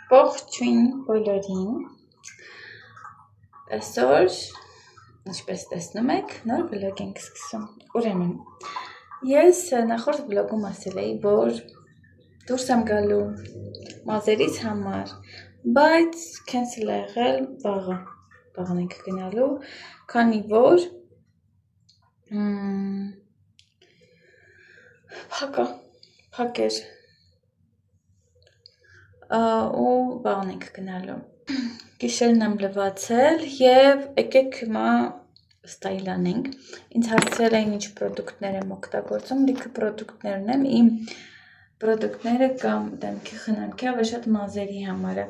Ողջույն բոլորին, այսօր, ինչպես տեսնում եք, նոր վլոգ ենք սկսում, ուրեմն, ես նախորդ վլոգում ասել էի, որ դուրս եմ գալու մազերից համար, բայց cancel է եղել վաղն ենք գնալու, քանի որ փակ էր ու վաղն ենք գնալու, գիշերն եմ լվացել և եկեք հիմա ստայլ անենք, ինձ հարցրել էին ինչ պրոդուկտներ եմ օգտագործում, լիքը պրոդուկտներ ունեմ, իմ պրոդուկտները կամ դեմքի խնամքի, ավելի շատ մազերի համար է,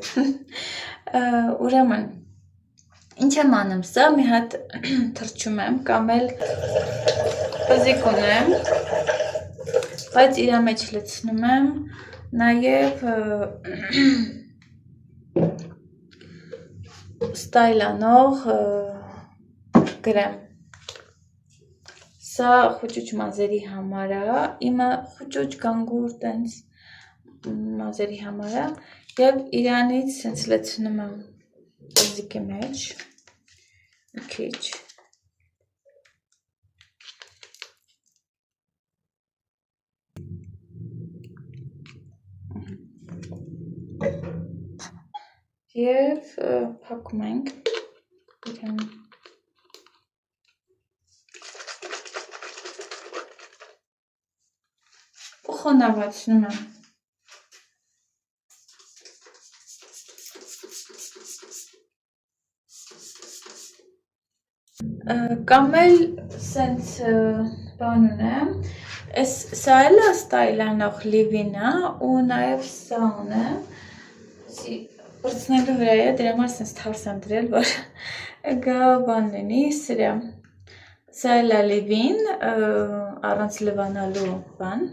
ուրեմն, ինչ եմ անում սա, մի հատ թռչում եմ, կամ էլ պզիկ ունեմ, բայց իրա մեջ լցնում եմ, նաև ստայլ անող գրեմ, սա խուճուճ մազերի համար է, իմը խուճուճ կանգուր տենց մազերի համար է, և իրանից սենց լցնում եմ պզիկի մեջ, մի քիչ, և փակում ենք իրեն ու խոնավացնում եմ, կամ էլ սենց բան ունեմ, սա էլ է ստայլ անող լիվինը ու նաև սա ունեմ, պրծնելու վրա է, դրա համար սենց թարս եմ դրել, որ գա բան լինի, սա էլ է լիվին, առանց լվանալու բան,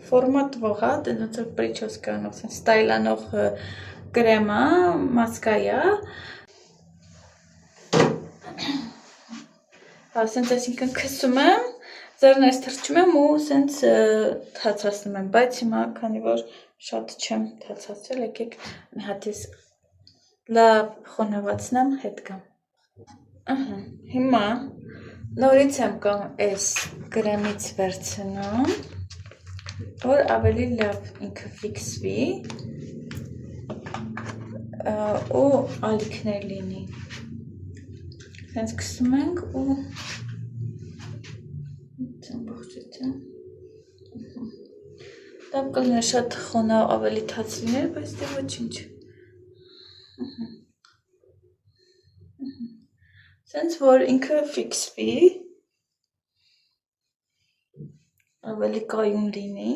ֆորմատվող է, ոնց որ պրիչոսկա անող, սենց ստայլ անող կրեմա, մասկայա, սենց այսինքն քսում եմ, ձեռներս թռչում եմ ու սենց թացացնում եմ, բայց հիմա, քանի որ շատ չեմ թացացրել, եկեք մի հատ ես լավ խոնավացնեմ, հետ գամ, հիմա նորից եմ կամ այս կրեմից վերցնում, որ ավելի լավ ինքը ֆիքսվի ու ալիքներ լինի, սենց քսում ենք ու Դապ կլներ շատ խոնավ ավելի թաց լիներ, բայց դե ոչինչ, սենց որ ինքը ֆիքսվի, ավելի կայուն լինի,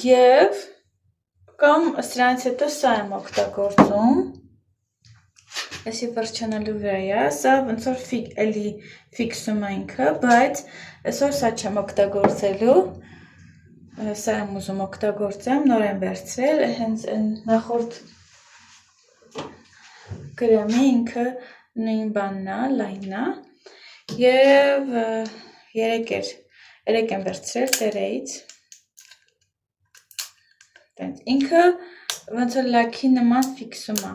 և կամ սրանից հետո սա եմ օգտագործում, այսի վերջանալու վրա է, սա ոնց որ էլի ֆիքսում է ինքը, բայց այսօր սա չեմ օգտագործելու, սա եմ ուզում օգտագործեմ, նոր եմ վերցրել, հենց նախորդ կրեմի ինքը նույն բանն է, լայնն է, և երեկ եմ վերցրել տերեից, ինքը ոնց որ լաքի նման ֆիքսում է,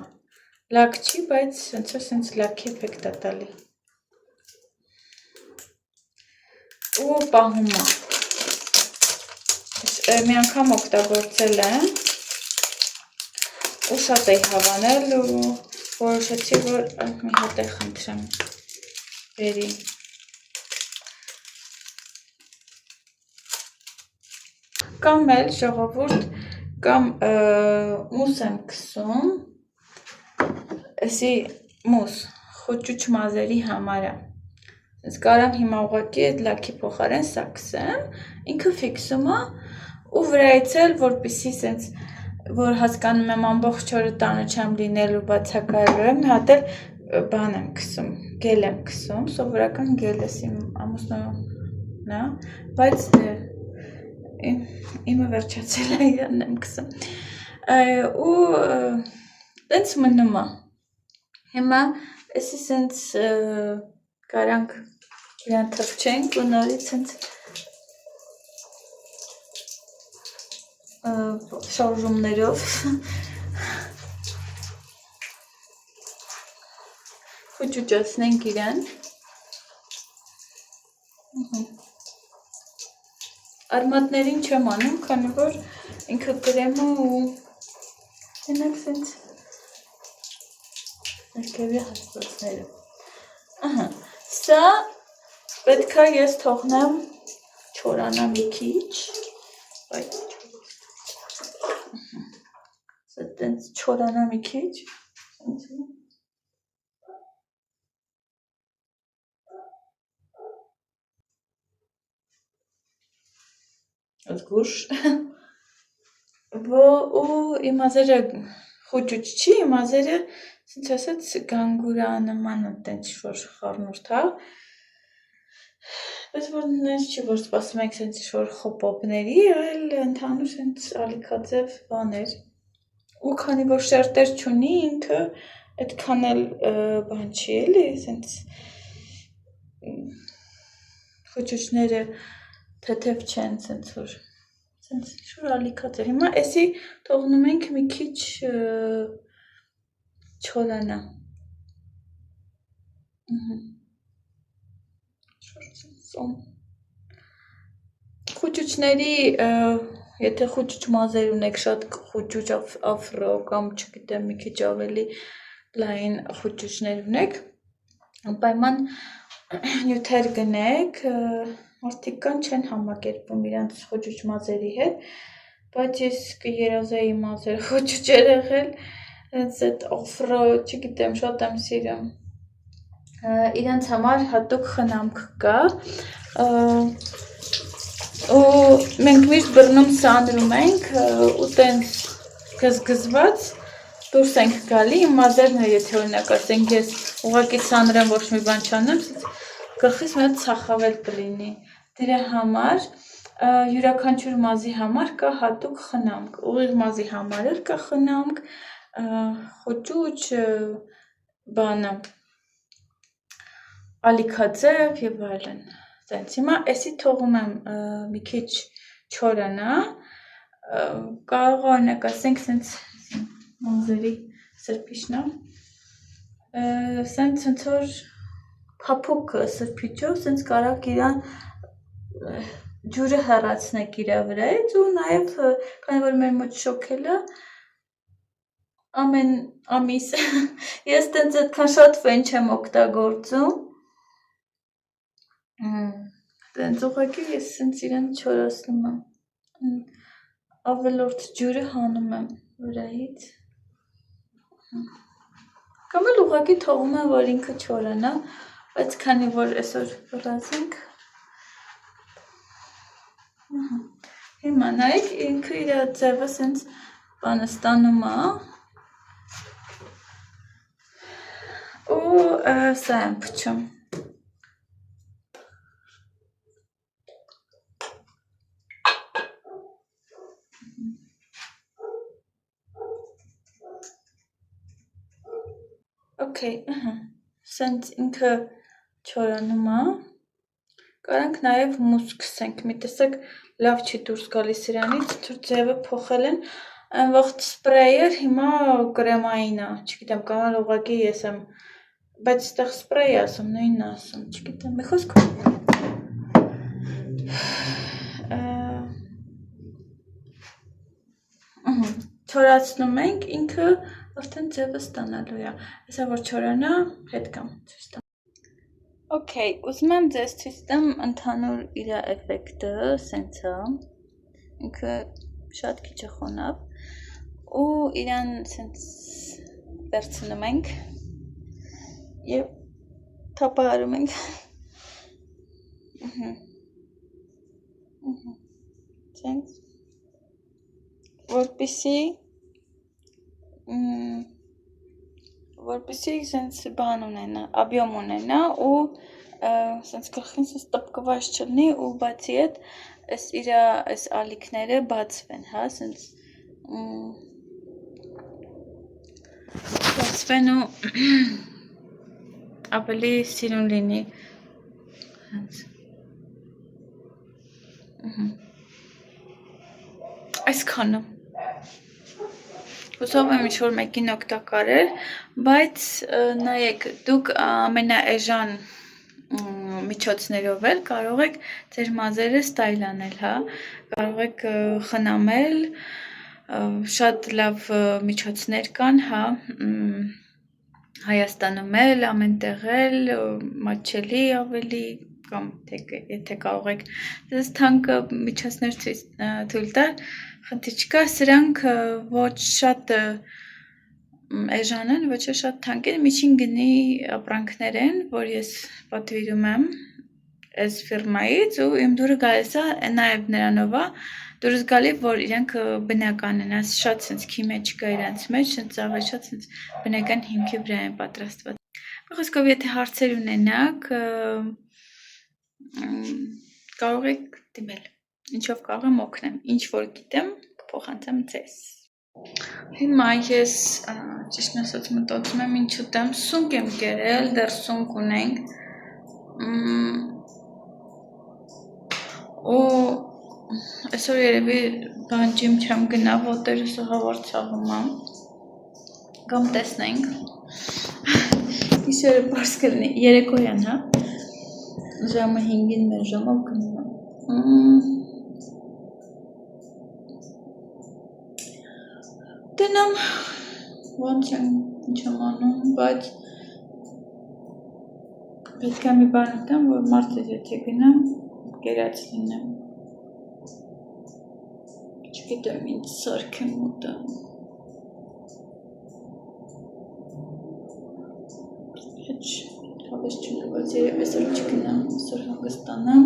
լաք չի, բայց ոնց որ սենց լաքի էֆեկտ է տալի ու պահում է, մի անգամ օգտագործել եմ ու շատ էի հավանել ու որոշեցի, որ մի հատ է խնդրեմ բերի, կամ էլ ժողովուրդ, կամ մուս եմ քսում, էսի մուս, խուճուճ մազերի համար է, սենց կարամ հիմա ուղղակի այդ լաքի փոխարեն սա քսեմ, ինքը ֆիքսում է ու վրայից էլ, որպեսզի սենց, որ հասկանում եմ ամբողջ օրը տանը չեմ լինելու, բացակայելու եմ, մի հատ էլ բան եմ քսում, գել եմ քսում, սովորական գել էս իմ ամուսնուն է, բայց իմը վերջացել է, իրանն եմ քսում, ու տենց մնում է, հիմա էսի սենց կարանք իրան թռչենք ու նորից սենց շարժումներով խոճուճացնենք իրեն։ Արմատներին չեմ անում, քանի որ ինքը կրեմը ու հենակ սենց ներքևի հաստոցները։ Սա պետք է ես թողնեմ չորանա մի քիչ, սա տենց չորանա մի քիչ, զգուշ, ու իմ ազերը խոճուճ չի, իմ ազերը սենց ասած գանգուրանման տենց որ խառնուրդ հա, բայց որ նենց չի, որ սպասում ենք սենց ինչ-որ խոպոպների, այլ ընդհանուր սենց ալիքաձև բաներ, ու քանի որ շերտեր չունի ինքը, այդքան էլ բան չի էլի, սենց խոճուճները թեթև չեն, սենց որ ինչ-որ ալիքաձև, հիմա էսի թողնում ենք մի քիչ չորանա, խոճուճների, եթե խոճուճ մազեր ունեք, շատ խոճուճ աֆրո կամ չգիտեմ մի քիչ ավելի լայն խոճուճներ ունեք, պայման նյութեր գնեք, մարդիկ կան չեն համակերպում իրանց խոճուճ մազերի հետ, բայց ես կերազեի մազեր խոճուճ եղել, հենց այդ աֆրո, չգիտեմ, շատ եմ սիրում, իրանց համար հատուկ խնամք կա, ու մենք միշտ բռնում սանրում ենք, ու տենց գզգզված դուրս ենք գալի, իմ մազերն է, եթե օրինակ ասենք ես ուղղակի սանրեմ, ոչ մի բան չանեմ, գլխիս մի հատ ցախավել կլինի, դրա համար յուրաքանչյուր մազի համար կա հատուկ խնամք, ուղիղ մազի համար էլ կա խնամք, խոճուճ, բանը, ալիքաձև և այլն, տենց, հիմա էսի թողում եմ մի քիչ չորանա, կարող օրինակ ասենք սենց մազերի սրբիչն է, սենց ոնց որ փափուկ սրբիչով, սենց կարակ իրան ջուրը հեռացնեք իրա վրայից ու նաև, քանի որ մեր մոտ շոքել է, ամեն ամիս, ես տենց այդքան շատ ֆեն չեմ օգտագործում, տենց ուղղակի ես սենց իրան չորացնում եմ, ավելորդ ջուրը հանում եմ վրայից, կամ էլ ուղղակի թողում եմ, որ ինքը չորանա, բայց քանի որ այսօր վրազենք, հիմա նայեք ինքը իր ձևը սենց բանը ստանում է, ու սա եմ փչում, Okay, սենց ինքը չորանում է, կարանք նաև մուս քսենք, մի տեսակ լավ չի դուրս գալիս իրանից, թուր ձևը փոխել են, այն վաղտ սպրեյ էր, հիմա կրեմային է, չգիտեմ, կամ էլ ուղղակի ես եմ, բայց ստեղ սպրեյ ասում, նույնն ասում, չգիտեմ, մի խոսք, չորացնում ենք, ինքը արդեն ձևը ստանալու է, հեսա որ չորանա, հետ կամ ցույց տամ։ Okay, ուզում եմ ձեզ ցույց տամ ընդհանուր իր էֆեկտը, սենց է, ինքը շատ քիչ է խոնավ, ու իրան սենց վերցնում ենք և թափահարում ենք, սենց, որպիսի սենց բան ունենա, աբյոմ ունենա ու սենց գլխին սենց տպկված չլնի ու բացի այդ այս ալիքները բացվեն, հա, սենց բացվեն ու ավելի սիրուն լինի, Այսքանը։ Հուսով եմ ինչ-որ մեկին օգտակար էր, բայց նայեք, դուք ամենաէժան միջոցներով էլ կարող եք ձեր մազերը ստայլ անել, հա, կարող եք խնամել, շատ լավ միջոցներ կան, հա, Հայաստանում էլ, ամեն տեղ էլ, մատչելի ավելի, կամ եթե կարող եք ձեզ թանկ միջոցներ թույլ տալ, խնդիր չկա, սրանք ոչ շատ էժան են, ոչ շատ թանկ են, միջին գնի ապրանքներ են, որ ես պատվիրում եմ այս ֆիրմայից ու իմ դուրը գալիս է նաև նրանով է դուրս գալի, որ իրենք բնական են, այս շատ sense քիմիա չկա իրենց մեջ, sense ծավալ շատ sense բնական հիմքի վրա են պատրաստված։ Խոսքով եթե հարցեր ունենաք, կարող եք դիմել, ինչով կարող եմ օգնեմ, ինչ որ գիտեմ, կփոխանցեմ ձեզ։ Հիմա ես ճիշտ ասած մտածում եմ ինչ ուտեմ, սունկ եմ կերել, դեռ սունկ ունենք, ու այսօր երևի բանջիմ չեմ գնա, ոտերս հաղոր ցավում եմ, կամ տեսնենք, իշերը պարս կլինի, երեկոյան, հա, ժամը 5-ին մեր ժամով գնում եմ, դենամ, ոնց եմ, ինչ եմ անում, բայց պետք է մի բան ուտեմ, որ մարդը եթե գնամ, կերած լինեմ, չգիտեմ ինչ սարք եմ ուտեմ, հավես չունեմ, բայց երև այսօր չգնամ, այսօր հանգստանամ,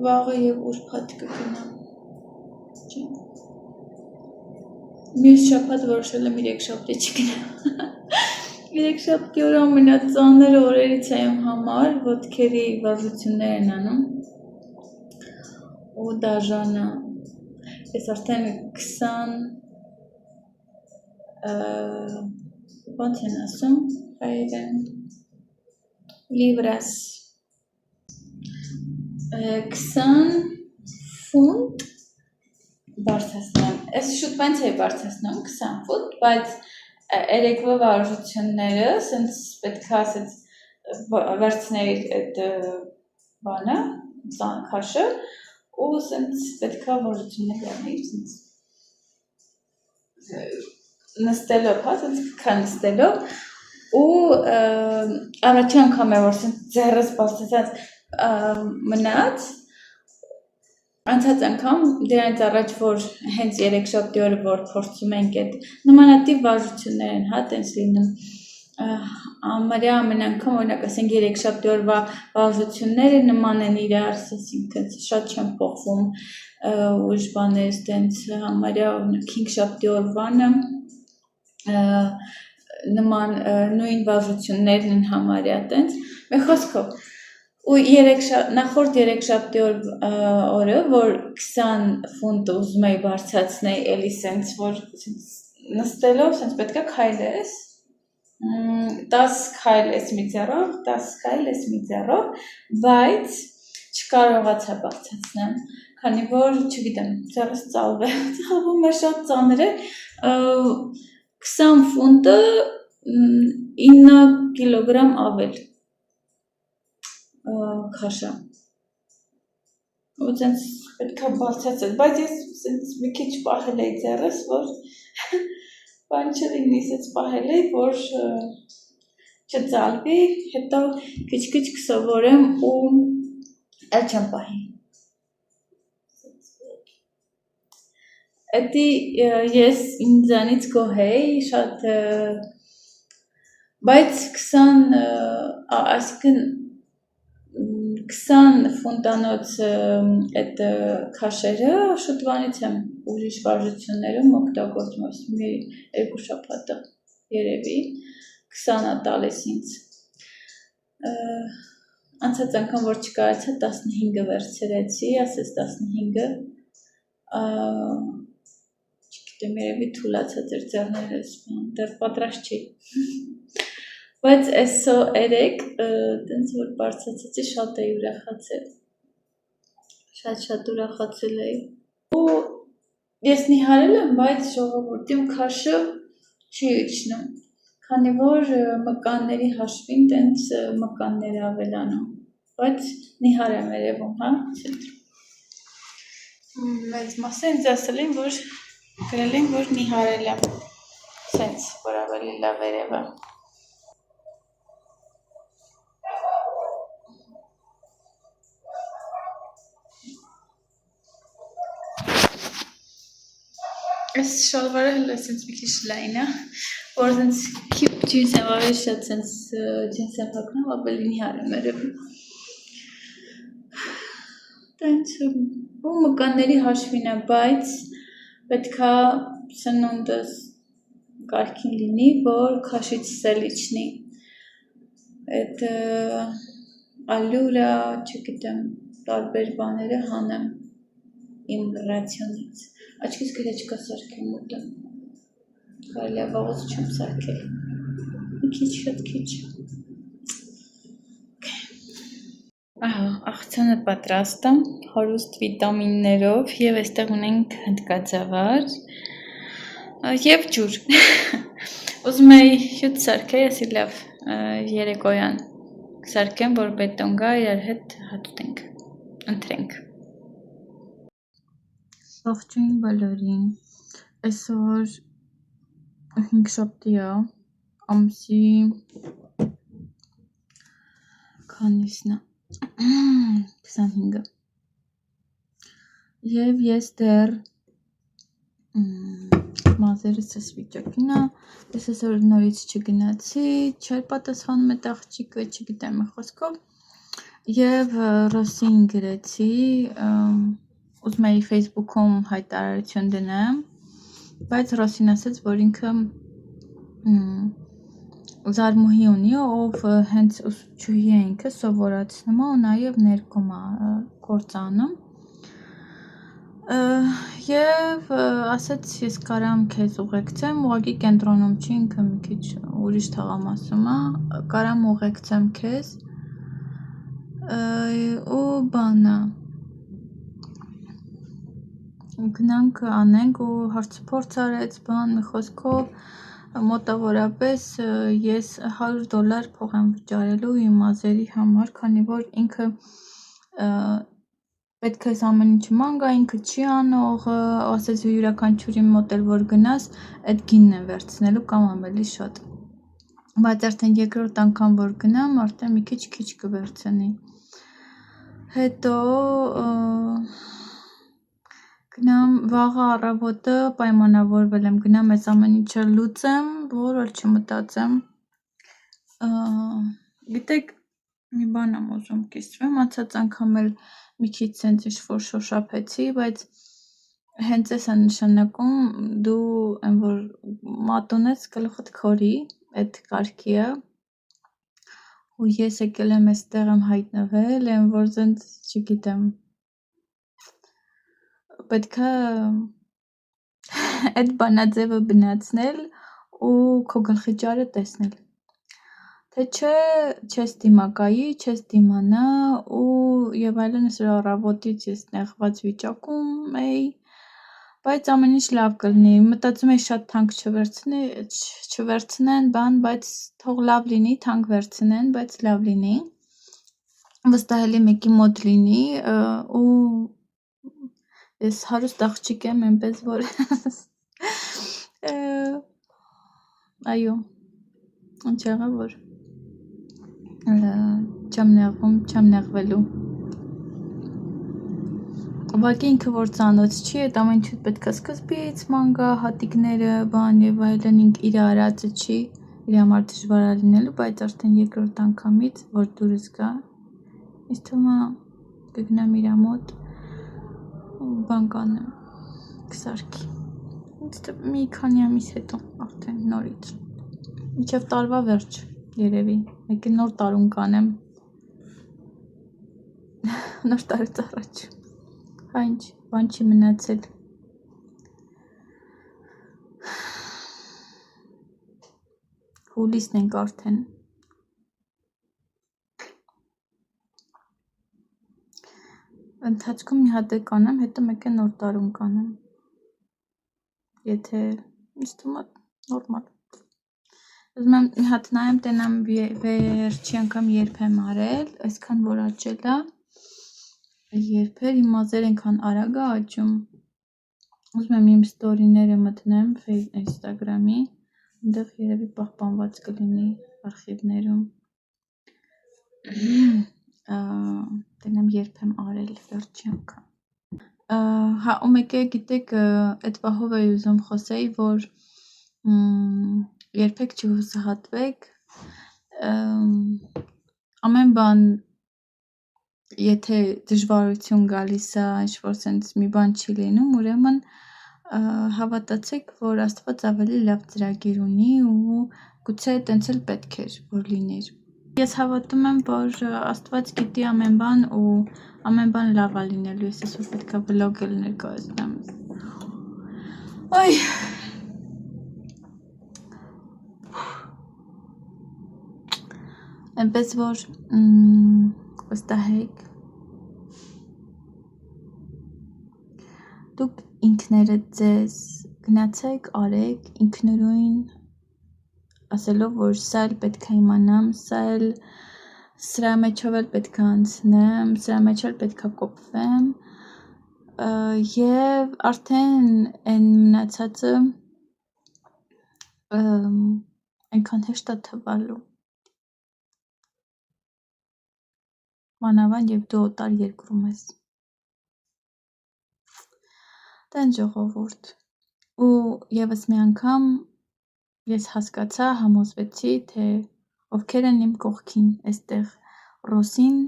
վաղը և ուրբաթ կգնամ, մյուս շաբաթ որոշել եմ երեքշաբթի չգնամ, երեքշաբթի օրը ամենածանր օրերից է իմ համար, ոտքերի վարժություններ են անում, ու դաժանը, ես արդեն 20, ոնց են ասում, հայերեն, լիվրաս, 20 ֆունտ բարձրացնեմ, ես շուտ բենց էի բարձրացնում 20 ֆունտ, բայց երեկվա վարժությունները, սենց պետք է ասեց վերցնեի այդ բանը, քաշը, ու սենց պետք է վարժություններ յանեի, սենց նստելով, հա, սենց կքա նստելով, ու առաջի անգամ է, որ սենց ձեռս բարձրացած մնաց, անցած անգամ դրանից առաջ, որ հենց երեքշաբթի օրը, որ փորձում ենք այդ նմանատիպ վարժություններ են, հա, տենց լինում, ամարյա ամեն անգամ, օրինակ ասենք երեքշաբթի օրվա վարժությունները նման են իրար, այսինքն շատ չեն փոխվում, ուրիշ բաներ, տենց համարյա օրինակ հինգշաբթի օրվանը նման նույն վարժություններն են համարյա տենց, մեր խոսքով ու նախորդ երեքշաբթի օրը, որ 20 ֆունտ ուզում էի բարձրացնել, էլի սենց, որ նստելով, սենց պետք է քայլես, 10 քայլ ես մի ձեռով, 10 քայլ ես մի ձեռով, բայց չկարողացա բարձրացնեմ, քանի որ, չգիտեմ, ձեռս ծալվում է շատ ծանր է, 20 ֆունտը 9 կիլոգրամ ավել քաշա, ու ձենց պետք է բարձրացել, բայց ես սենց մի քիչ պահել էի ձեռս, որ բան չլինի, սենց պահել էի, որ չծալվի, հետո քիչ-քիչ կսովորեմ ու էլ չեմ պահի։ Էդի ես ինձանից գոհեի, շատ, բայց 20, այսինքն 20 ֆունտանոց այդ քաշերը շուտվանից եմ ուրիշ վարժություններում օգտագործում, մի 2 շաբաթը երևի, 20-ը տալիս ինձ, անցած անգամ որ չկարեցա 15-ը վերցրեցի, ասես 15-ը, չգիտեմ երևի թուլացած էր ձեռներս, դեռ պատրաստ չի, բայց այսօ երեկ, տենց որ բարձրացեցի շատ էի ուրախացել, շատ ուրախացել էի, ու Ես նիհարել եմ, բայց ժողովրդի քաշը չի իջնում, քանի որ մկանների հաշվին տենց մկաններ ավելանում, բայց նիհար եմ երևում, հա, մեծ մասը ինձ ասել են, որ գրել են, որ նիհարել եմ, սենց, որ ավելի լավ երևա։ Այս շալվարը հələ սենց մի քիչ լայն է, որ սենց քիփ ջինս եմ ավելի շատ սենց ջինս եմ հագնում, ավելի նիհար եմ երևում։ Տենց ու մկանների հաշվին է, բայց պետքա սնունդս կարգին լինի, որ քաշից սել իջնի։ Այդ ալյուրա, չգիտեմ, տարբեր բաները հանեմ իմ ռացիոնից։ Աչքից գրեչկա սարքեմ ուտեմ։ Կարելի է վաղուց չեմ սարքել։ Մի քիչ, շատ քիչ։ Ահա, աղցանը պատրաստ է, հարուստ վիտամիններով եւ այստեղ ունենք հնդկաձավար եւ ջուր։ Ուզում էի հյութ սարքել, ասի լավ, երեկոյան սարքեմ, որ բետոն գա, իրար հետ հատուտենք, ընտրենք։ Ողջույն բոլորին, այսօր 5 շաբթի է, ամսի քանիսն է, 25-ը, և ես դեռ մազերս ես վիճակին է, ես այսօր նորից չգնացի, չեր պատասխանում էդ աղջիկը, չգիտեմ խոսքով, և Ռոսին գրեցի, ուզում էի Facebook-ում հայտարարություն դնեմ, բայց Ռոսին ասաց, որ ինքը զարմուհի ունի, ով հենց ուսուցչուհի է ինքը սովորացնում է ու նաև ներկում է գործանում և ասաց ես կարամ քեզ ուղեկցեմ, ուղղակի կենտրոնում չի, ինքը մի քիչ ուրիշ թաղամասում է, կարամ ուղեկցեմ քեզ ու բանը գնանք անենք ու հարցուփորձ արեց, բան մի խոսքով մոտավորապես ես $100 փող եմ վճարելու իմ մազերի համար, քանի որ ինքը պետք է ամեն ինչ ման գա, ինքը չի անող, ասեց յուրաքանչյուրի մոտ էլ որ գնաս, այդ գինն է վերցնելու կամ ավելի շատ, բայց արդեն երկրորդ անգամ որ գնամ, արդեն մի քիչ կվերցնի, հետո գնամ վաղը առավոտը պայմանավորվել եմ գնամ այս ամեն ինչը լուծեմ, որ էլ չմտածեմ, գիտեք, մի բան եմ ուզում կիսվեմ, անցած անգամ էլ մի քիչ սենց ինչ-որ շոշափեցի, բայց հենց էս է նշանակում դու այն որ մատ ունես գլուխդ քորի, այդ կարգի է, ու ես եկել եմ այստեղ եմ հայտնվել, այն որ սենց չգիտեմ, պետք է այդ բանաձևը բնացնել ու քո գլխի ճարը տեսնել, թե չէ չես դիմակայի, չես դիմանա ու և այլն այսօր առավոտից ես նեղված վիճակում էի, բայց ամեն ինչ լավ կլինի, մտածում էի շատ թանկ չվերցնեն, բան, բայց թող լավ լինի, թանկ վերցնեն, բայց լավ լինի, վստահելի մեկի մոտ լինի ու ես հարուստ աղջիկ եմ, այնպես որ այո, ինչ եղավ որ չեմ նեղվում, չեմ նեղվելու, ուղղակի ինքը որ ծանոթ չի, այդ ամեն ինչ պետք է սկզբից ման գա, հատիկները, բան և այլն իր արածը չի, իր համար դժվար է լինելու, բայց արդեն երկրորդ անգամից, որ դուրս գա, ինձ թվում է կգնամ իր մոտ բան կանեմ, կսարքի, մի քանի ամիս հետո, արդեն նորից, մինչև տարվա վերջ, երևի, մեկ էլ նոր տարում կանեմ, նոր տարուց առաջ, հա ինչ, բան չի մնացել, հուլիսն ենք արդեն, ընթացքում մի հատ է կանեմ, հետո մեկ է նոր տարում կանեմ, եթե ինձ թվում է նորմալ։ Ուզում եմ մի հատ նայեմ, տենամ վերջի անգամ երբ եմ արել, այսքան որ աճել է, երբ էր իմ մազերը այնքան արագ է աճում։ Ուզում եմ իմ ստորիները մտնեմ Instagram-ի, այնտեղ երևի պահպանված կլինի արխիվներում։ Տենամ երբ եմ արել վերջի անգամ։ Հա, ու մեկը գիտեք, այդ պահով էի ուզում խոսեի, որ երբեք չհուսահատվեք, ամեն բան, եթե դժվարություն գալիս է, ինչ-որ սենց մի բան չի լինում, ուրեմն հավատացեք, որ Աստված ավելի լավ ծրագիր ունի ու գուցե տենց էլ պետք էր, որ լիներ։ Ես հավատում եմ, որ Աստված գիտի ամեն բան ու ամեն բան լավ է լինելու, ես այսօր պետք է վլոգ էլ ներկայացնեմ։ Այ այնպես որ վստահեք, դուք ինքներդ ձեզ գնացեք, արեք ինքնուրույն, ասելով, որ սա էլ պետք է իմանամ, սրա մեջով էլ պետք է անցնեմ, սրա մեջ էլ պետք է կոփվեմ, եւ արդեն այն մնացածը այնքան հեշտ է թվալու։ Մանավանդ երբ դու օտար երկրում ես։ Տեն ժողովուրդ։ Ու եւս մի անգամ ես հասկացա, համոզվեցի, թե ովքեր են իմ կողքին, այստեղ Ռոսին,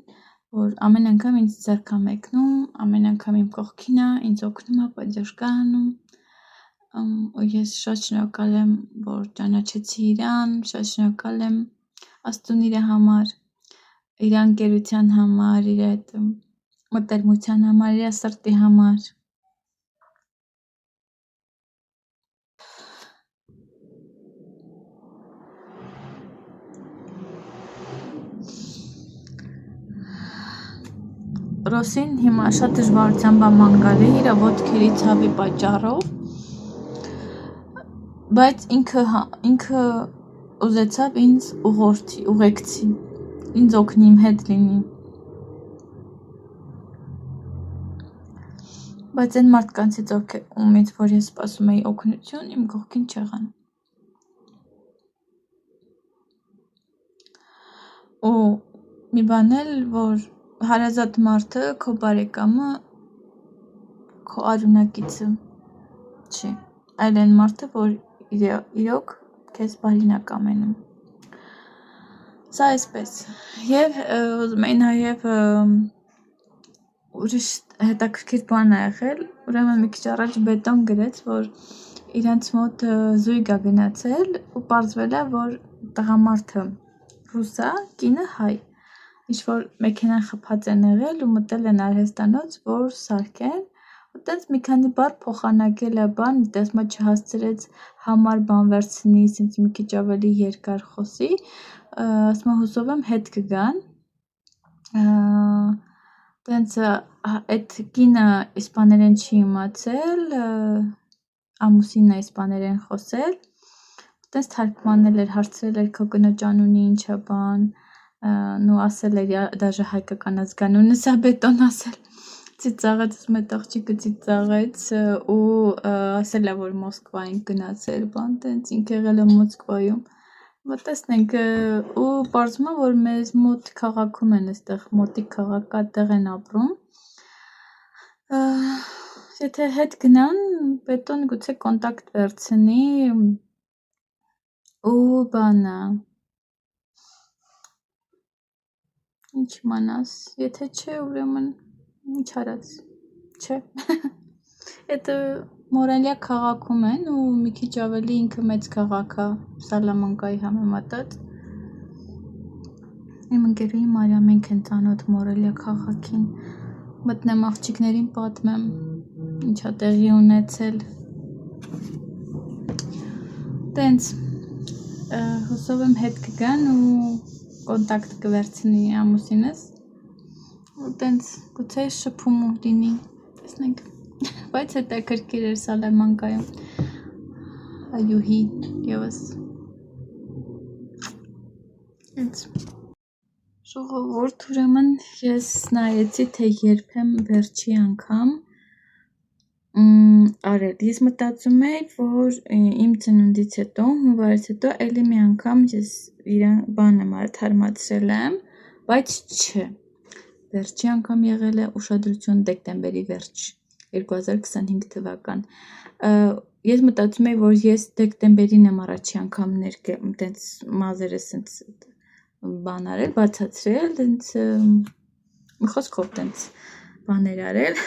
որ ամեն անգամ ինձ ձեռք է մեկնում, ամեն անգամ իմ կողքին է, ինձ օգնում է, պատժկա անում, ու ես շատ շնորհակալ եմ, որ ճանաչեցի իրան, շատ շնորհակալ եմ Աստծուն իր համար, իր անկերության համար, իր այդ մտերմության համար, իր սրտի համար։ Ռոսին հիմա շատ դժվարությամբ է ման գալի իր ոտքերի ցավի պատճառով, բայց ինքը ուզեցավ ինձ ուղեկցի, ինձ օգնի, իմ հետ լինի։ Բայց այն մարդկանցից, ումից որ ես սպասում էի օգնություն, իմ կողքին չեղան։ Ու մի բան էլ, որ հարազատ մարդը, քո բարեկամը, քո արունակիցը չի, այլ այն մարդը, որ իրոք քեզ բարին է կամենում։ Սա այսպես։ Եվ ուզում էի նաև ուրիշ հետաքրքիր բան է եղել, ուրեմն մի քիչ առաջ Բետոն գրեց, որ իրանց մոտ զույգ է գնացել ու պարզվել է, որ տղամարդը ռուս է, կինը հայ։ Ինչ-որ մեքենան խփած են եղել ու մտել են արհեստանոց, որ սարքեն, ու տենց մի քանի բառ փոխանակել է բան, տեսնա չհասցրեց համար բան վերցնի, ասենց մի քիչ ավելի երկար խոսի, ասում է հուսով եմ հետ կգան։ Տենց այդ կինը իսպաներեն չի իմացել, ամուսինն է իսպաներեն խոսել, տենց թարգմանել էր, հարցրել էր քո կնոջ անունի ինչ է բան, ու ասել էր դաժե հայկական ազգանունը, սա Բետոն ասել, ծիծաղեց, ասում է աղջիկը ծիծաղեց ու ասել է, որ Մոսկվային գնացել, բան տենց ինքը եղել է Մոսկվայում։ Տեսնենք, ու պարզվում է, որ մեզ մոտ քաղաքում են, այստեղ մոտիկ քաղաք կա, տեղ են ապրում։ Եթե հետ գնան, Բետոն գուցե կոնտակտ վերցնի ու բանը, ինչ իմանաս, եթե չէ, ուրեմն ինչ արած, չէ։ Եթե Մորալյա քաղաքում են ու մի քիչ ավելի ինքը մեծ քաղաք է, Սալամանկայի համեմատած։ Իմ ընկերուհի Մարիամ ենք են ծանոթ Մորալյա քաղաքին, մտնեմ աղջիկներին պատմեմ, ինչա տեղի ունեցել։ Տենց հուսով եմ հետ կգան ու կոնտակտ կվերցնի ամուսինս ու տենց գուցե շփում լինի, տեսնենք, բայց հետաքրքիր էր Սալամանկայում։ հայուհի եւս Հենց ժողովուրդ ուրեմն ես նայեցի թե երբ եմ վերջի անգամ արել ես մտածում էի որ իմ ծնունդից հետո հունվարից հետո էլի մի անգամ ես իրան բան եմ արել թարմացրել եմ բայց չէ վերջի անգամ եղել է ուշադրություն դեկտեմբերի վերջ 2025 թվական ես մտածում էի որ ես դեկտեմբերին եմ առաջի անգամ տենց մազերս տենց բան արել, բացացրել, տենց մի խոսքով տենց բաներ արել,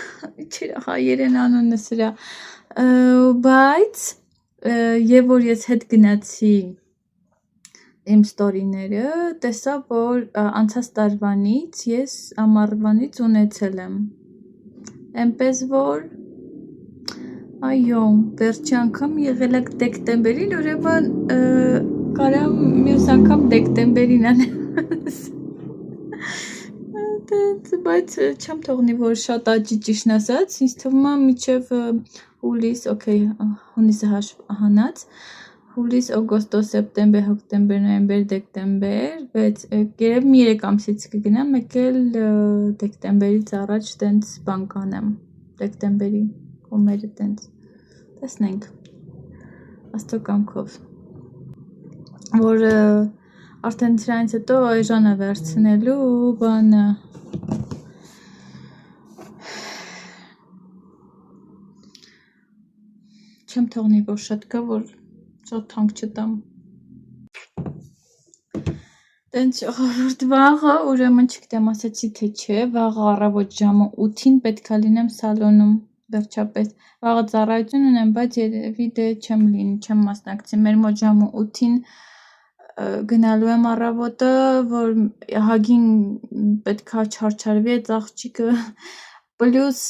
հայերեն անունը սրա, բայց եւ որ ես հետ գնացի իմ ստորիները, տեսա որ անցած տարվանից ես ամառվանից ունեցել եմ, այնպես որ այո, վերջի անգամ եղել է դեկտեմբերին, ուրեմն կարամ մյուս անգամ դեկտեմբերին անեմ բայց չեմ թողնի որ շատ աճի ճիշտն ասած ինձ թվում է մինչև հուլիս օքեյ հունիսը հանած հուլիս օգոստոս սեպտեմբեր հոկտեմբեր նոյեմբեր դեկտեմբեր բայց երբ մի 3 ամսից կգնամ մեկ էլ դեկտեմբերից առաջ տենց բան կանեմ դեկտեմբերի կոմերը տենց տեսնենք աստծո կամքով որ արդեն դրանից հետո այժանը վերցնելու բանը չեմ թողնի որ շատ կա որ շատ թանկ չտամ տենց ժողովուրդ վաղը ուրեմն չգիտեմ ասացի թե չէ վաղը առավոտ ժամը 8-ին պետքա լինեմ սալոնում վերջապես վաղը ծառայություն ունեմ բայց երևի դե չեմ լինի չեմ մասնակցի մեր մոտ ժամը 8-ին գնալու եմ առավոտը որ հագին պետքա չարչարվի այդ աղջիկը պլյուս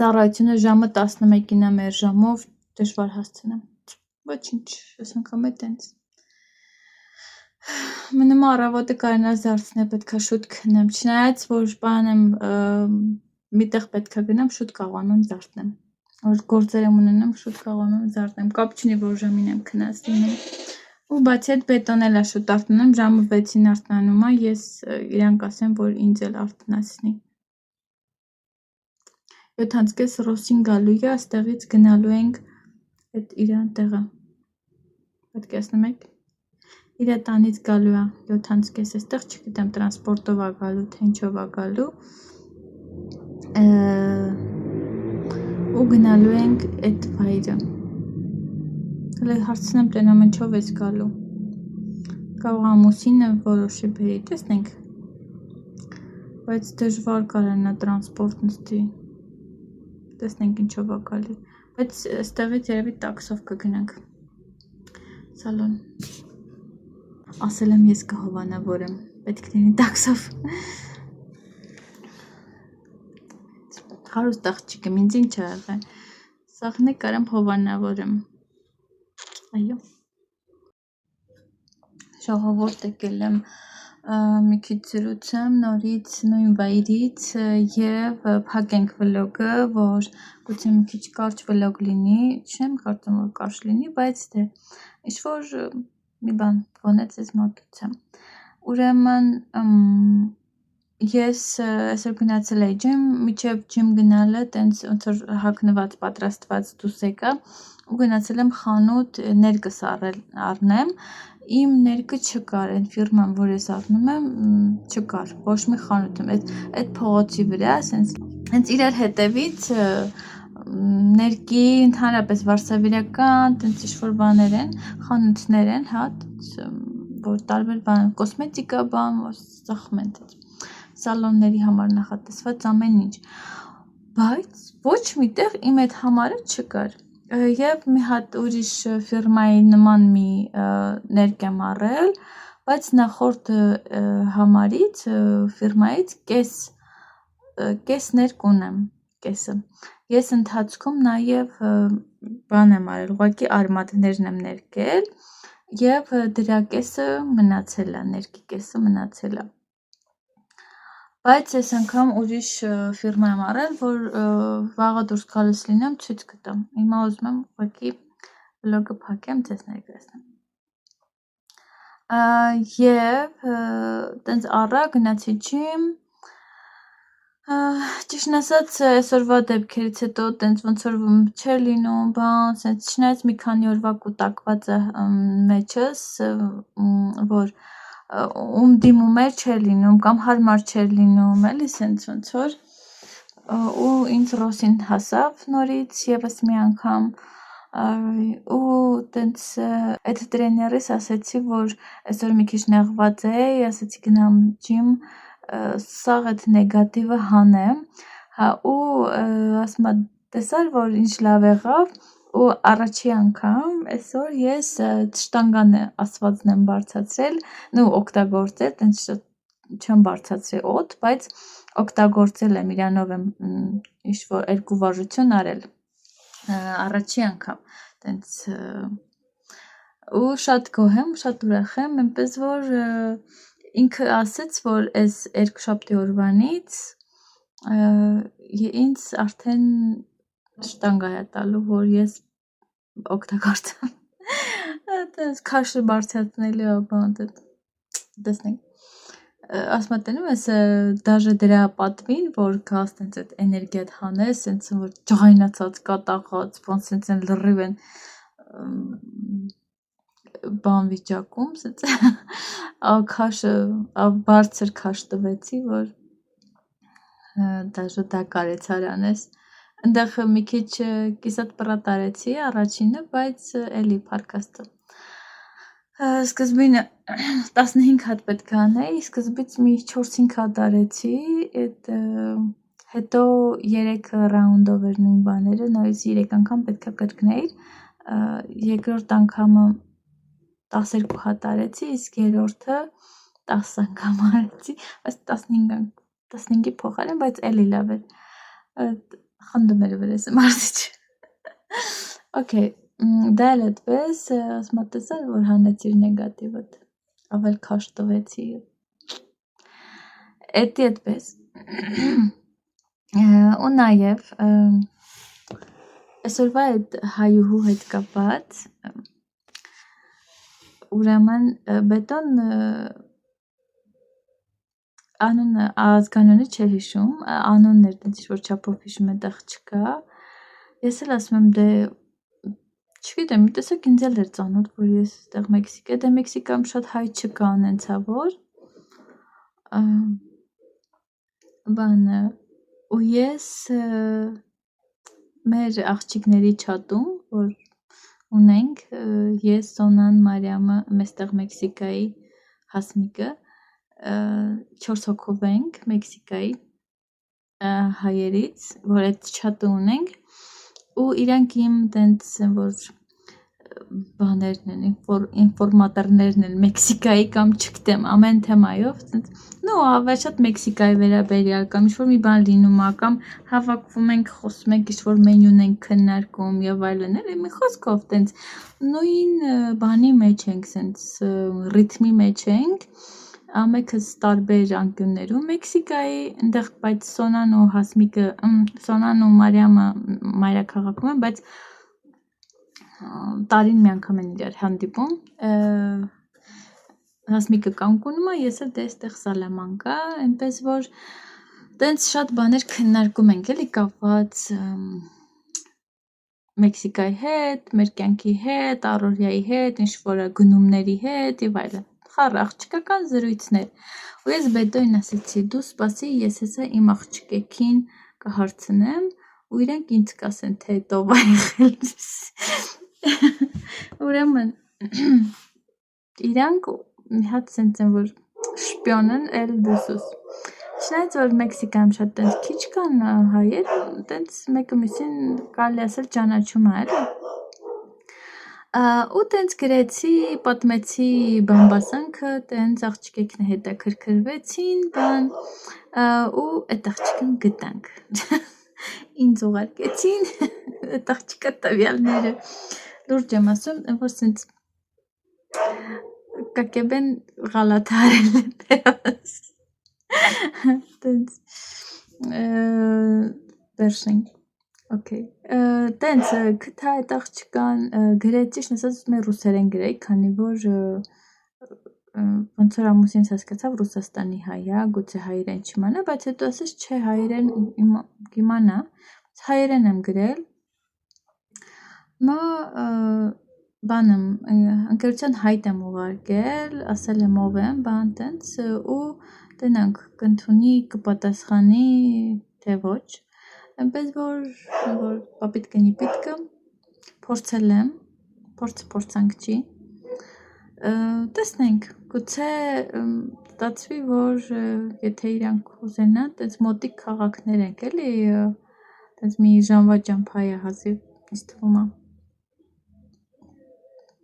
ծառայությունը ժամը 11-ին է մեր ժամով դժվար հասցնեմ ոչինչ այս անգամ է տենց մնում առավոտը կարենա զարթնել պետքա շուտ քնեմ չնայած որ բան եմ միտեղ պետքա գնամ շուտ կարողանում զարթնեմ որ գործեր եմ ունենամ շուտ կարողանում զարթնեմ կապ չունի որ ժամին եմ քնած լինում ու բացի այդ բետոն էլ է շուտ արթնանում ժամը 6-ին արթնանում է ես իրան կասեմ որ ինձ էլ արթնացնի 7:30 ռոսին գալու է աստեղից գնալու ենք այդ իրան տեղը պատկերացնում եք իր տանից գալու է 7:30 այստեղ չգիտեմ տրանսպորտով է գալու թե ինչով է գալու ու գնալու ենք այդ վայրը հələ հարցնեմ տնամ ինչով ես գալու կարող ամուսինը որոշի բերի տեսնենք բայց դժվար կարենա տրանսպորտ նստի տեսնենք ինչով է գալի բայց այստեղից երևի տաքսով կգնանք սալոն ասել եմ ես կհովանավորեմ պետք լինի տաքսով հարուստ աղջիկ եմ ինձ ինչ ա եղել սաղն է կարամ հովանավորեմ այո ժողովուրդ եկել եմ մի քիչ զրուցեմ նորից նույն վայրից եւ փակենք վլոգը որ գուցե մի քիչ կարճ վլոգ լինի չեմ կարծում որ կարճ լինի բայց դե ինչ որ մի բան գոնե ձեզ մոտեցեմ ուրեմն ես այսօր գնացել էի ջիմ միջև ջիմ գնալը տենց ոնց որ հագնված պատրաստված դուրս եկա ու գնացել եմ խանութ ներկս առնեմ իմ ներկը չկար այն ֆիրման որ ես առնում եմ չկար ոչ մի խանութում այդ փողոցի վրա հենց իրար հետևից ներկի ընդհանրապես վարսավիրական տենց ինչ-որ բաներ են խանութներ են հա որ տարբեր բան կոսմետիկա բան ծախում են սալոնների համար նախատեսված ամեն ինչ բայց ոչ միտեղ իմ այդ համարը չկար եւ մի հատ ուրիշ ֆիրմայի նման մի ներկ եմ առել բայց նախորդ համարից ֆիրմայից կես ներկ ունեմ կեսը ես ընթացքում նաեւ բան եմ արել ուղղակի արմատներն եմ ներկել եւ դրա կեսը մնացել է ներկի կեսը մնացել է բայց այս անգամ ուրիշ ֆիրմա եմ առել որ վաղը դուրս գալիս լինեմ ցույց կտամ հիմա ուզում եմ ուղղակի Վլոգը փակեմ, ձեզ ներկայացնեմ։ Եվ տենց առա գնացի ջիմ, ճիշտն ասած այսօրվա դեպքերից հետո տենց ոնց որ չէր լինում, բան, սենց չնայած մի քանի օրվա կուտակված է մեջս, որ ում դիմում էր չէր լինում կամ հարմար չէր լինում, էլի սենց ոնց որ ու ինձ Ռոսին հասավ նորից եւս մի անգամ ու տենց այդ տրեներից ասեցի, որ այսօր մի քիչ նեղված էի, ասեցի գնամ ջիմ, սաղ այդ նեգատիվը հանեմ, հա ու ասում է տեսար, որ ինչ լավ եղավ ու առաջի անգամ այսօր ես շտանգան ասվածն եմ բարձացրել, նու օգտագործել, տենց չեմ բարձացրել օդ, բայց օգտագործել եմ իրանով եմ ինչ որ երկու վարժություն արել առաջի անգամ, տենց ու շատ գոհ եմ, շատ ուրախ եմ, այնպես որ ինքը ասեց, որ այս երկուշաբթի օրվանից ինձ արդեն շտանգա է տալու, որ ես օգտագործեմ։ Այդպես քաշը բարձրացնելու բան տեսնենք։ Ասում տենում ես դաժե դրա պատվին, որ գաս տենց այդ էներգիատ հանես, սենց որ ջղայնացած, կատաղած, բան սենց են լրիվ են բան վիճակում, սենց քաշը բարձր քաշ տվեցի, որ դաժե դա կարեցար անես։ Այնտեղ մի քիչ կիսատ պրատ արեցի առաջինը, բայց էլի փարկաստը։ Սկզբինը 15 հատ պետք է անեի, սկզբից մի 4-5 հատ արեցի, այդ հետո 3 ռաունդով էր նույն բաները, նորից 3 անգամ պետք է կրկնեիր, երկրորդ անգամը 12 հատ արեցի, իսկ երրորդը 10 անգամ արեցի, բայց 15-ի փոխարեն, բայց էլի լավ էր, խնդում էր վրես մարզիչ։ Okay, դա էլ այդպես, ասում տեսար, որ հանեցիր նեգատիվդ, ավել քաշ տվեցի, էդի այդպես, ու նաև, այսօրվա այդ հայուհու հետ կապած, ուրեմն բետոն անունը ազգանունը չէր հիշում, անունն էր տենց ինչ-որ չափով հիշում այդտեղ չկա, ես էլ ասում եմ դե չգիտեմ, մի տեսակ ինձ էլ էր ծանոթ, որ ես այդտեղ Մեքսիկա, դե Մեքսիկայում շատ հայ չկա անենցավոր, բանը, ու ես մեր աղջիկների չաթում, որ ունենք, ես, Սոնան, Մարիամը, մեստեղ Մեքսիկայի Հասմիկը, 4 հոգով ենք Մեքսիկայի հայերից, որ այդ չաթը ունենք, ու իրանք իմ տենց որ բաներն են, ինֆորմատորներն են Մեքսիկայի կամ չգիտեմ, ամեն թեմայով, նո ավերջատ Մեքսիկայի վերաբերյալ կամ ինչ-որ մի բան լինում է, կամ հավաքվում ենք, խոսում ենք, ինչ-որ մենյուն ենք քննարկում եւ այլն, էլի մի խոսքով տենց նույն բանի մեջ ենք, սենց ռիթմի մեջ ենք, ամեքս տարբեր անկյուններում Մեքսիկայի, այնտեղ բայց Սոնան ու Հասմիկը, Սոնան ու Մարիամը մայրաքաղաքում են, բայց տարին մի անգամ են իրար հանդիպում, Հասմիկը Կանկունում է, ես էլ դե այստեղ Սալամանկա, այնպես որ տենց շատ բաներ քննարկում ենք, էլի կապված Մեքսիկայի հետ, մեր կյանքի հետ, առօրյայի հետ, ինչ-որ գնումների հետ եւ այլն։ Խառը աղջիկական զրույցներ։ Ու ես Բետոին ասեցի, դու սպասի, ես հեսա իմ աղջիկեքին կհարցնեմ, ու իրենք ինձ կասեն, թե ով է եղել։ Ուրեմն իրանք մի հատ սենց են, որ շպիոն են էլ դուսուս։ Չնայած որ Մեքսիկայում շատ տենց քիչ կան հայեր, տենց մեկը մյուսին կարելի ասել ճանաչում է, էլի։ Ու տենց գրեցի, պատմեցի բամբասանքը, տենց աղջիկեքն հետաքրքրվեցին, բան, ու այդ աղջիկին գտանք։ Ինձ ուղարկեցին, այդ աղջիկա տվյալները, լուրջ եմ ասում, որ սենց կակեբեն ғալաթ արել է դերս, տենց վերջնենք, Okay. Տենց քթա այդ աղջկան գրեց ճիշտ ասած ուզում եմ ռուսերեն գրեի, քանի որ ոնց որ ամուսինս հասկացավ Ռուսաստանի հայ է, գուցե հայերեն չիմանա, բայց հետո ասեց չէ հայերեն կիմանա, հայերեն եմ գրել։ Մա բանım ընկերության հայտ եմ ուղարկել, ասել եմ ով եմ, բան տենց ու տենանք կընդունի կպատասխանի թե ոչ։ Այնպես որ պապիտ կնի պիտկը փորձել եմ, փորձանք չի։ Տեսնենք, գուցե ստացվի, որ եթե իրանք ուզենան, տենց մոտիկ քաղաքներ ենք էլի, տենց մի ժամվա ճամփա է հազիվ, ինձ թվում է։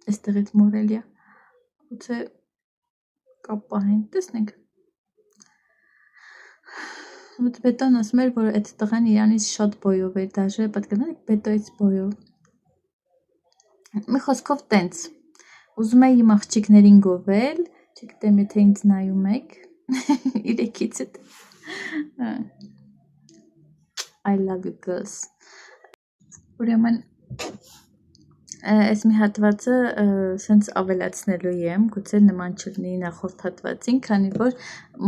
Այստեղից մորելիա։ Գուցե կապ պահեն, տեսնենք։ Вот բետոն ասում էր, որ այդ տղան իրանից շատ բոյով էր, դաժե պատկերացնեք բետոից բոյով։ Մի խոսքով տենց։ Ուզում եմ իմ աղջիկներին գովել, չգիտեմ եթե ինձ նայում եք, իրեքիցդ։ I love you girls։ Ուրեմն այս մի հատվածը սենց ավելացնելու եմ, գուցե նման չլինի նախորդ հատվածին, քանի որ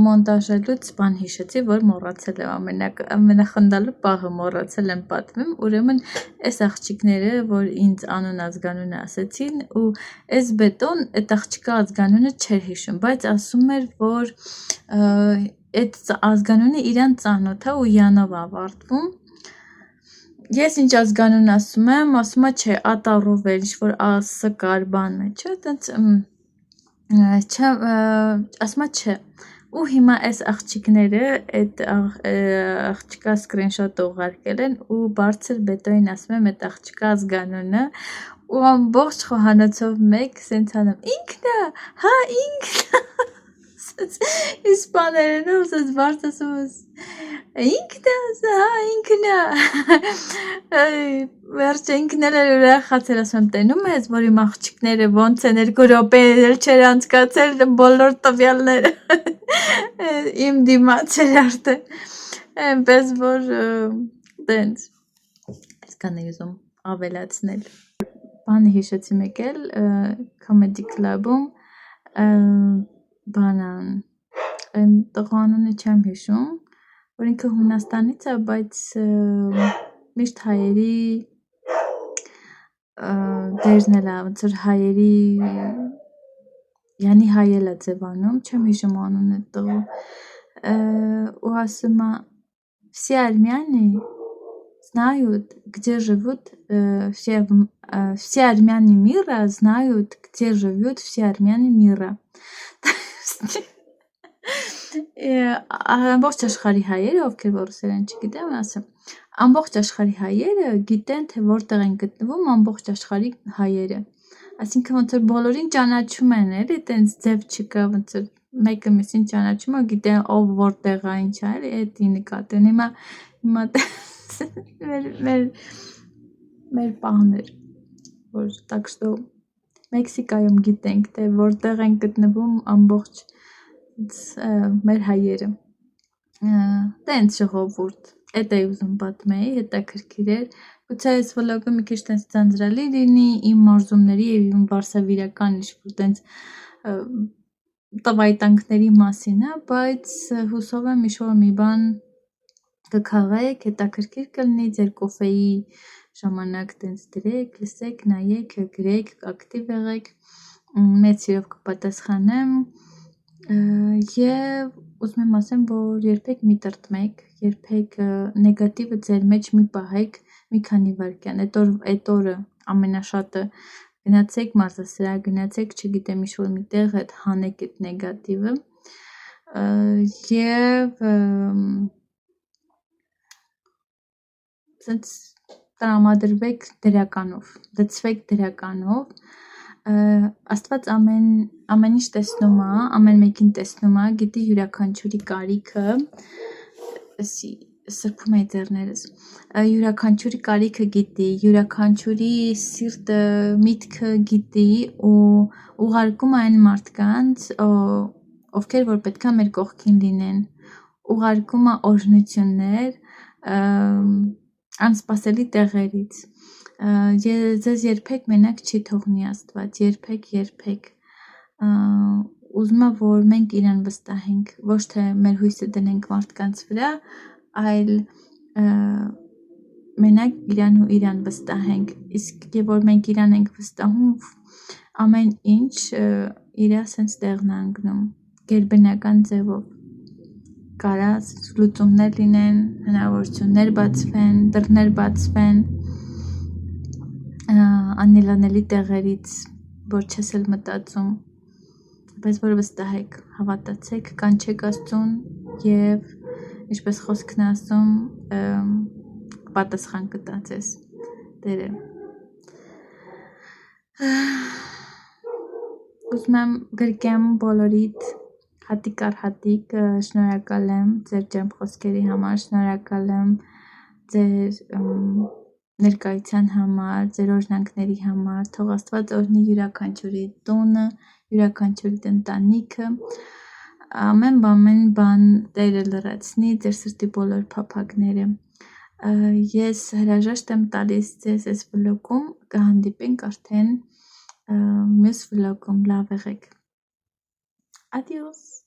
մոնտաժելուց բան հիշեցի, որ մոռացել եմ ամենախնդալու պահը մոռացել եմ պատմեմ, ուրեմն այս աղջիկները, որ ինձ անուն ազգանունը ասեցին, ու այս բետոն այդ աղջիկա ազգանունը չէր հիշում, բայց ասում էր, որ այդ ազգանունը իրան ծանոթ է ու յանով ավարտվում։ Ես ինչ ազգանուն ասում եմ, չէ, ատառով էր, ինչ-որ ասը կար բանը, չէ, տենց, ասում չէ, ու հիմա այս աղջիկները այդ աղջիկա սկրինշոտ ուղարկել են ու բարձր բետոին ասում եմ այդ աղջիկա ազգանունը ու ամբողջ խոհանոցով մեկ սենց անում, ինքն է, հա ինքն է, իսպաներենով սենց բարձ ասում ինքն է, հա ինքն է, վերջը ինքն էլ ուրախացել ասում եմ տենում ես, որ իմ աղջիկները ոնց են 2 րոպեներ չեր անցկացել բոլոր տվյալները իմ դիմաց էր արդեն, այնպես որ տենց, այսքան էի ուզում ավելացնել, բանը հիշեցի մեկ էլ Comedy Club-ում բանան, այն տղանունը չեմ հիշում, որ ինքը Հունաստանից է, բայց միշտ հայերի դերն էլ է, ոնց որ հայերի յանի հայել է ձևանում, չեմ հիշում անունը տղու, ու ասում է все армяне знают, где живут все армяне мира знают, где живут все армяне мира. Ամբողջ աշխարհի հայերը, ովքեր որ ռուսերեն չգիտեն, ասեմ, ամբողջ աշխարհի հայերը գիտեն, թե որտեղ են գտնվում ամբողջ աշխարհի հայերը։ Այսինքն ոնց որ բոլորին ճանաչում են, էլի, տենց ձև չկա, ոնց որ մեկը մյուսին ճանաչում է, գիտեն ով որտեղ է, ինչ է, էլի, էդի նկատեն։ Հիմա մեր պահներ, որ так что Մեքսիկայում գիտենք, թե որտեղ են գտնվում ամբողջ մեր հայերը։ Տենց ժողովուրդ, էդ էի ուզում պատմեի, հետաքրքիր էր, գուցե այս վլոգը մի քիչ տենց ձանձրալի լինի, իմ մարզումների և իմ վարսավիրական ինչ-որ տենց տվայտանքների մասին է, բայց հուսով եմ ինչ-որ մի բան կքաղեք, հետաքրքիր կլինի, ձեր կոֆեի ժամանակ տենց դրեք, լսեք, նայեք, գրեք, ակտիվ եղեք, մեծ սիրով կպատասխանեմ և ուզում եմ ասեմ, որ երբեք մի տրտմեք, երբեք նեգատիվը ձեր մեջ մի պահեք մի քանի վայրկյան, այդ օրը ամենաշատը գնացեք մարզասրահ, գնացեք, չգիտեմ ինչ-որ միտեղ այդ հանեք այդ նեգատիվը և սենց տրամադրվեք դրականով, լցվեք դրականով, Աստված ամեն ինչ տեսնում է, ամեն մեկին տեսնում է, գիտի յուրաքանչյուրի կարիքը, սրբում էի ձեռներս, յուրաքանչյուրի կարիքը գիտի, յուրաքանչյուրի սիրտը, միտքը գիտի ու ուղարկում այն մարդկանց, ովքեր որ պետքա մեր կողքին լինեն, ուղարկում է օրհնություններ, անսպասելի տեղերից։ Ձեզ երբեք մենակ չի թողնի Աստված, երբեք։ Ուզում եմ, որ մենք իրան վստահենք, ոչ թե մեր հույսը դնենք մարդկանց վրա, այլ մենակ իրան ու իրան վստահենք, իսկ եւ որ մենք իրան ենք վստահում, ամեն ինչ իրա սենց տեղն անգնում, գերբնական ձևով, կարա լուծումներ լինեն, հնարավորություններ բացվեն, դռներ բացվեն, անելանելի տեղերից, որ չես էլ մտածում, բայց որ վստահեք, հավատացեք, կանչեք Աստծուն եւ ինչպես խոսքն ասում, պատասխան կտա ձեզ Տերը։ Ուզում եմ գրկեմ բոլորիդ հատիկ առ հատիկ, շնորհակալ եմ ձեր ջերմ խոսքերի համար, շնորհակալ եմ ձեր ներկայության համար, ձեր օրհնանքների համար, թող Աստված օրհնի յուրաքանչյուրի տունը, յուրաքանչյուրի ընտանիքը, ամեն բան Տերը լրացնի, ձեր սրտի բոլոր փափագները։ Ես հրաժեշտ եմ տալիս ձեզ այս վլոգում, կհանդիպենք արդեն մյուս վլոգում, լավ եղեք։ Adios։